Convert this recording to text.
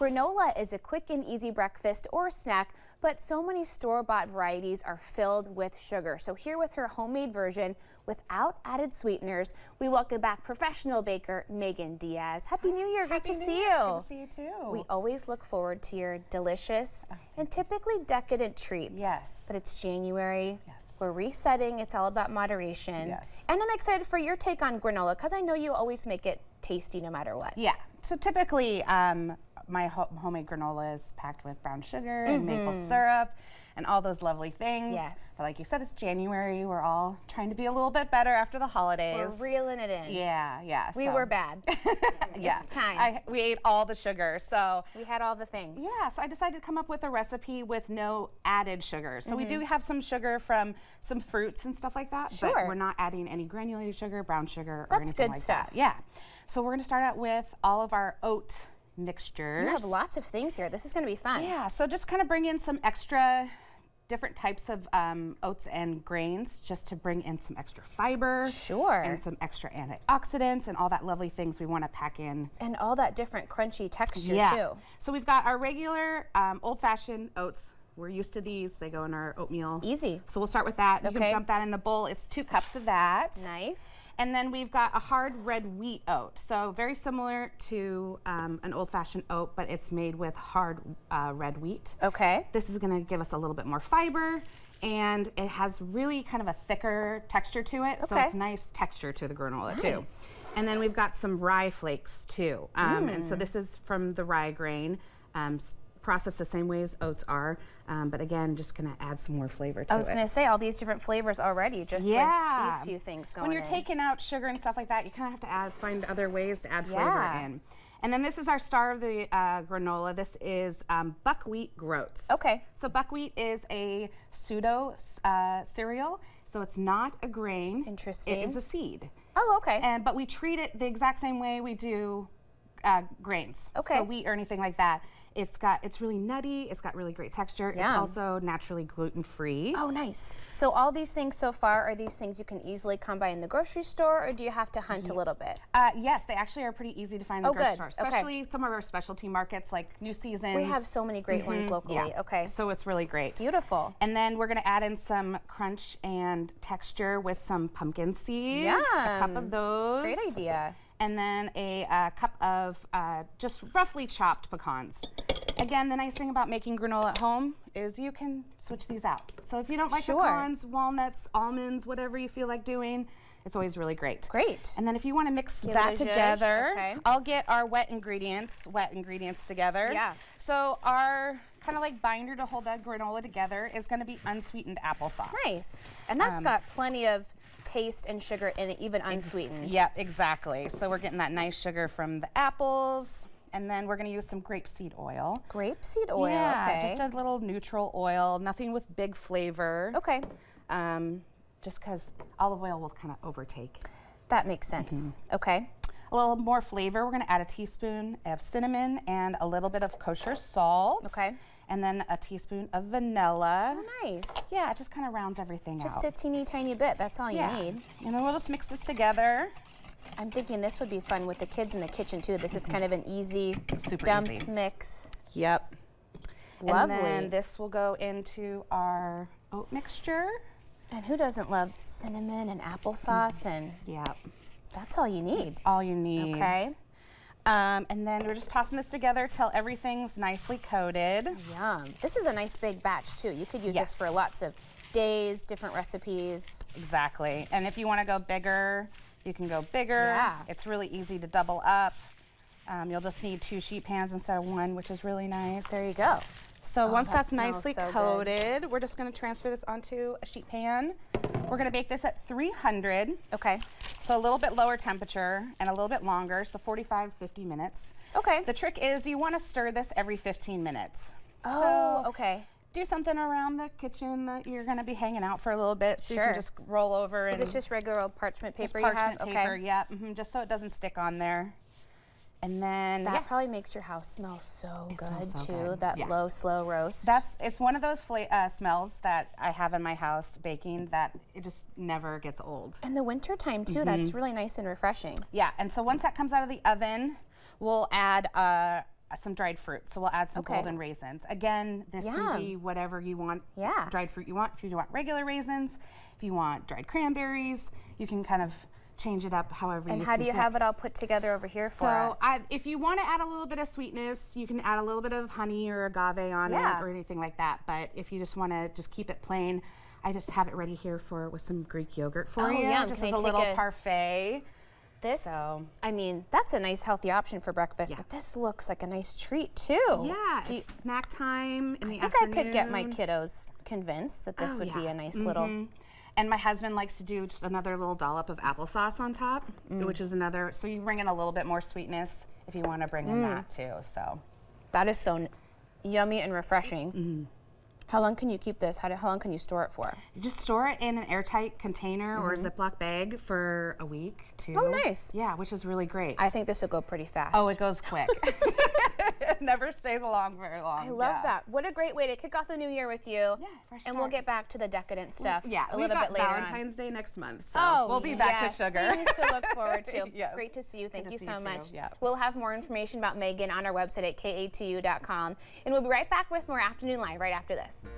Granola is a quick and easy breakfast or snack, but so many store-bought varieties are filled with sugar. So here with her homemade version without added sweeteners, we welcome back professional baker Megan Diaz. Happy New Year. Great to see you. Good to see you too. We always look forward to your delicious and typically decadent treats. Yes. But it's January. Yes. We're resetting. It's all about moderation. Yes. And I'm excited for your take on granola because I know you always make it tasty no matter what. Yeah. So typically, my homemade granola is packed with brown sugar and maple syrup and all those lovely things. Yes. But like you said, it's January. We're all trying to be a little bit better after the holidays. We're reeling it in. Yeah. We were bad. Yeah. It's time. We ate all the sugar, so. We had all the things. Yeah, so I decided to come up with a recipe with no added sugar. So we do have some sugar from some fruits and stuff like that, but we're not adding any granulated sugar, brown sugar, or anything like that. That's good stuff. Yeah. So we're gonna start out with all of our oat mixtures. You have lots of things here. This is gonna be fun. Yeah, so just kind of bring in some extra different types of oats and grains just to bring in some extra fiber. Sure. And some extra antioxidants and all that lovely things we want to pack in. And all that different crunchy texture too. So we've got our regular old-fashioned oats. We're used to these. They go in our oatmeal. Easy. So we'll start with that. You Okay. can dump that in the bowl. It's 2 cups of that. Nice. And then we've got a hard red wheat oat. So very similar to an old-fashioned oat, but it's made with hard red wheat. Okay. This is going to give us a little bit more fiber, and it has really kind of a thicker texture to it. So it's nice texture to the granola too. And then we've got some rye flakes too. And so this is from the rye grain. Processed the same way as oats are, but again, just gonna add some more flavor to it. I was gonna say all these different flavors already, just with these few things going When you're taking out sugar and stuff like that, you kind of have to find other ways to add flavor in. And then this is our star of the granola. This is buckwheat groats. Okay. So buckwheat is a pseudo cereal, so it's not a grain. Interesting. It is a seed. Oh, okay. But we treat it the exact same way we do grains. Okay. So wheat or anything like that. It's really nutty. It's got really great texture. It's also naturally gluten-free. Oh, nice. So all these things so far are these things you can easily come by in the grocery store, or do you have to hunt a little bit? Yes, they actually are pretty easy to find in the grocery store, especially some of our specialty markets like New Seasons. We have so many great ones locally. Yeah. Okay. So it's really great. Beautiful. And then we're going to add in some crunch and texture with some pumpkin seeds. Yum. A cup of those. Great idea. And then a cup of just roughly chopped pecans. Again, the nice thing about making granola at home is you can switch these out. So if you don't like pecans, walnuts, almonds, whatever you feel like doing, it's always really great. Great. And then if you want to mix that together, I'll get our wet ingredients together. Yeah. So our kind of like binder to hold that granola together is going to be unsweetened applesauce. Nice. And that's got plenty of taste and sugar in it, even unsweetened. Yep, exactly. So we're getting that nice sugar from the apples. And then we're going to use some grapeseed oil. Grapeseed oil, okay. Just a little neutral oil, nothing with big flavor. Okay. Just because olive oil will kind of overtake. That makes sense. Okay. A little more flavor, we're going to add a teaspoon of cinnamon and a little bit of kosher salt. Okay. And then a teaspoon of vanilla. Oh, nice. Yeah, it just kind of rounds everything out. Just a teeny tiny bit, that's all you need. And then we'll just mix this together. I'm thinking this would be fun with the kids in the kitchen too. This is kind of an easy mix. Yep. Lovely. And then this will go into our oat mixture. And who doesn't love cinnamon and applesauce? And that's all you need. All you need. Okay. And then we're just tossing this together till everything's nicely coated. Yum. This is a nice big batch too. You could use this for lots of days, different recipes. Exactly. And if you want to go bigger, you can go bigger. Yeah. It's really easy to double up. You'll just need 2 sheet pans instead of 1, which is really nice. There you go. So once that's nicely coated, we're just going to transfer this onto a sheet pan. We're going to bake this at 300. Okay. So a little bit lower temperature and a little bit longer, so 45, 50 minutes. Okay. The trick is you want to stir this every 15 minutes. Oh, okay. Do something around the kitchen that you're going to be hanging out for a little bit, so you can just roll over. Is this just regular old parchment paper you have? Parchment paper, yeah, just so it doesn't stick on there. And then that probably makes your house smell so good too. Good. That low, slow roast. It's one of those smells that I have in my house baking that it just never gets old. In the winter time too, that's really nice and refreshing. Yeah, and so once that comes out of the oven, we'll add some dried fruit. So we'll add some golden raisins. Again, this can be whatever you want, dried fruit you want. If you want regular raisins, if you want dried cranberries, you can kind of change it up however you see fit. And how do you have it all put together over here for us? If you want to add a little bit of sweetness, you can add a little bit of honey or agave on it or anything like that. But if you just want to just keep it plain, I just have it ready here with some Greek yogurt for you, just as a little parfait. This, I mean, that's a nice healthy option for breakfast, but this looks like a nice treat too. Yeah, it's snack time in the afternoon. I think I could get my kiddos convinced that this would be a nice little. And my husband likes to do just another little dollop of applesauce on top, which is another, so you bring in a little bit more sweetness if you want to bring in that too, so. That is so yummy and refreshing. How long can you keep this? How long can you store it for? You just store it in an airtight container or a Ziploc bag for a week, too. Oh, nice. Yeah, which is really great. I think this will go pretty fast. Oh, it goes quick. It never stays along very long. I love that. What a great way to kick off the new year with you. Yeah, for sure. And we'll get back to the decadent stuff a little bit later Valentine's Day next month, so we'll be back to sugar. Things to look forward to. Great to see you. Thank you so much. We'll have more information about Megan on our website at katu.com. And we'll be right back with more Afternoon Live right after this.